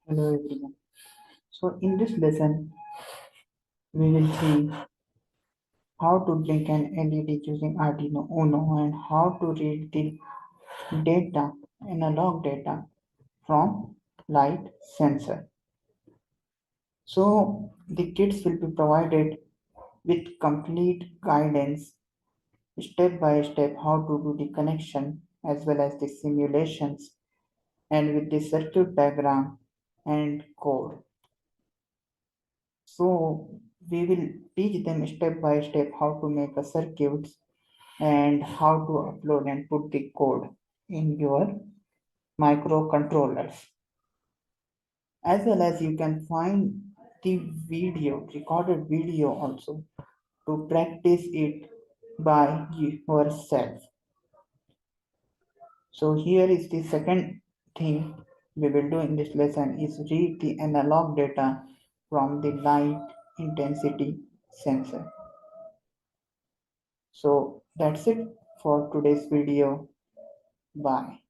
Hello everyone. So in this lesson, we will see how to blink an LED using Arduino Uno and how to read the data, analog data from light sensor. So the kits will be provided with complete guidance, step by step how to do the connection as well as the simulations and with the circuit diagram and code. So we will teach them step by step how to make a circuits and how to upload and put the code in your microcontrollers. As well as you can find the video, recorded video also to practice it by yourself. So here is the second thing we will do in this lesson is read the analog data from the light intensity sensor. So that's it for today's video. Bye.